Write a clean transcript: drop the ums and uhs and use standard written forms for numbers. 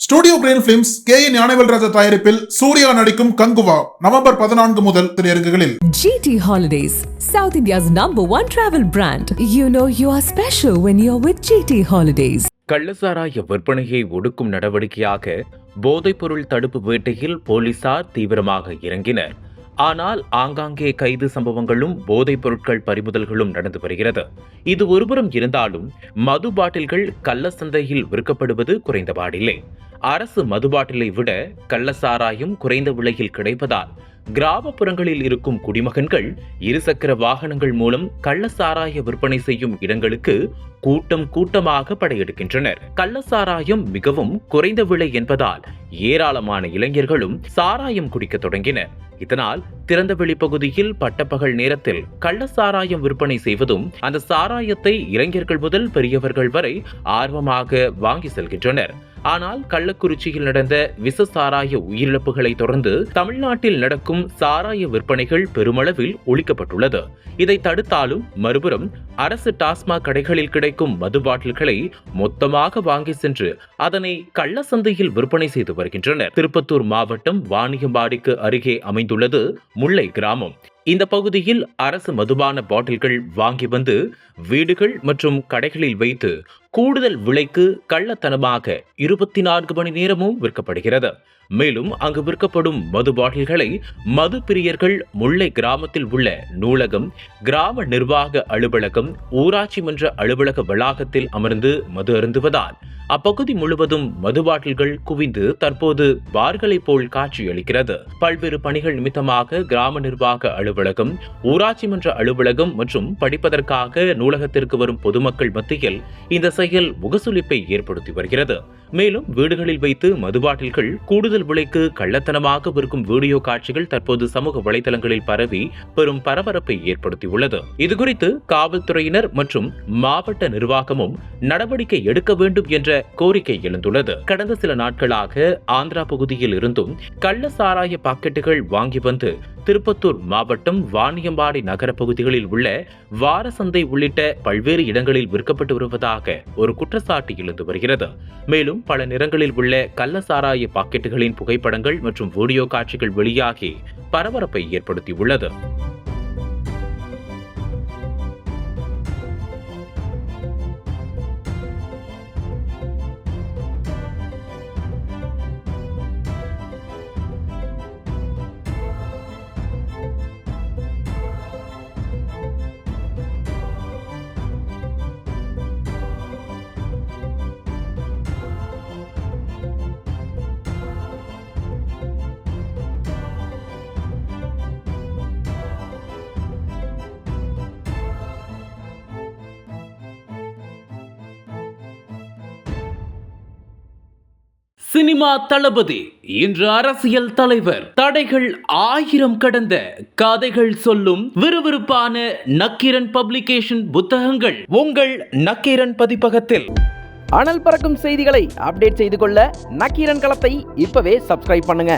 Studio green films Gnanavel ராஜா தயாரிப்பில் சூர்யா நடிக்கும் Kanguva November 14 முதல் திரையரங்குகளில். GT Holidays, South India's #1 travel brand. You know you are special when you're with GT Holidays. கள்ளசாராய விற்பனையை ஒடுக்கும் நடவடிக்கையாக போதைப்பொருள் தடுப்பு வேட்டையில் போலீசார் தீவிரமாக இறங்கினர். ஆனால் ஆங்காங்கே கைது சம்பவங்களும் போதைப் பொருட்கள் பறிமுதல்களும் நடந்து வருகிறது. இது ஒருபுறம் இருந்தாலும் மது பாட்டில்கள் கள்ள சந்தையில் விற்கப்படுவது குறைந்தபாடில்லை. அரசு மது பாட்டிலை விட கள்ளசாராயம் குறைந்த விலையில் கிடைப்பதால் கிராமப்புறங்களில் இருக்கும் குடிமகன்கள் இருசக்கர வாகனங்கள் மூலம் கள்ளசாராய விற்பனை செய்யும் இடங்களுக்கு கூட்டமாக படையெடுக்கின்றனர். கள்ளசாராயம் மிகவும் குறைந்த விலை என்பதால் ஏராளமான இளைஞர்களும் சாராயம் குடிக்க தொடங்கினர். இதனால் திறந்தவெளி பகுதியில் பட்டப்பகல் நேரத்தில் கள்ளசாராயம் விற்பனை செய்வதும் அந்த சாராயத்தை இளைஞர்கள் முதல் பெரியவர்கள் வரை ஆர்வமாக வாங்கி செல்கின்றனர். ஆனால் கள்ளக்குறிச்சியில் நடந்த விஷ சாராய உயிரிழப்புகளை தொடர்ந்து தமிழ்நாட்டில் நடக்கும் சாராய விற்பனைகள் பெருமளவில் ஒழிக்கப்பட்டுள்ளது. இதை தடுத்தாலும் மறுபுறம் அரசு டாஸ்மாக் கடைகளில் கிடைக்கும் மது பாட்டில்களை மொத்தமாக வாங்கி சென்று அதனை கள்ள சந்தையில் விற்பனை செய்து வருகின்றனர். திருப்பத்தூர் மாவட்டம் வாணியம்பாடிக்கு அருகே அமைந்துள்ளது முல்லை கிராமம். இந்த பகுதியில் அரசு மதுபான பாட்டில்கள் வாங்கி வந்து வீடுகள் மற்றும் கடைகளில் வைத்து கூடுதல் விலைக்கு கள்ளத்தனமாக 24 மணி நேரமும் விற்கப்படுகிறது. மேலும் அங்கு விற்கப்படும் மது பாட்டில்களை மது பிரியர்கள் முல்லை கிராமத்தில் உள்ள நூலகம், கிராம நிர்வாக அலுவலகம், ஊராட்சி மன்ற அலுவலக வளாகத்தில் அமர்ந்து மது அருந்துவதால் அப்பகுதி முழுவதும் மது பாட்டில்கள் குவிந்து தற்போது பார்களை போல் காட்சியளிக்கிறது. பல்வேறு பணிகள் நிமித்தமாக கிராம நிர்வாக அலுவலகம், ஊராட்சி மன்ற அலுவலகம் மற்றும் படிப்பதற்காக நூலகத்திற்கு வரும் பொதுமக்கள் மத்தியில் இந்த செயல் முகசுளிப்பை ஏற்படுத்தி வருகிறது. மேலும் வீடுகளில் வைத்து மது பாட்டில்கள் கூடுதல் விலைக்கு கள்ளத்தனமாக விற்கும் வீடியோ காட்சிகள் தற்போது சமூக வலைதளங்களில் பரவி பெரும் பரபரப்பை ஏற்படுத்தியுள்ளது. இதுகுறித்து காவல்துறையினர் மற்றும் மாவட்ட நிர்வாகமும் நடவடிக்கை எடுக்க வேண்டும் என்ற கோரிக்கை எழுந்துள்ளது. கடந்த சில நாட்களாக ஆந்திரா பகுதியில் இருந்தும் கள்ள சாராய பாக்கெட்டுகள் வாங்கி வந்து திருப்பத்தூர் மாவட்டம் வாணியம்பாடி நகர பகுதிகளில் உள்ள வார சந்தை உள்ளிட்ட பல்வேறு இடங்களில் விற்கப்பட்டு வருவதாக ஒரு குற்றச்சாட்டு எழுந்து வருகிறது. மேலும் பல நிறங்களில் உள்ள கள்ள சாராய பாக்கெட்டுகளின் புகைப்படங்கள் மற்றும் வீடியோ காட்சிகள் வெளியாகி பரபரப்பை ஏற்படுத்தியுள்ளது. சினிமா தளபதி இன்று அரசியல் தலைவர். தடைகள் 1000 கடந்த கதைகள் சொல்லும் விறுவிறுப்பான நக்கீரன் பப்ளிகேஷன் புத்தகங்கள் உங்கள் நக்கீரன் பதிப்பகத்தில். அனல் பறக்கும் செய்திகளை அப்டேட் செய்து கொள்ள நக்கீரன் களத்தை இப்பவே சப்ஸ்கிரைப் பண்ணுங்க.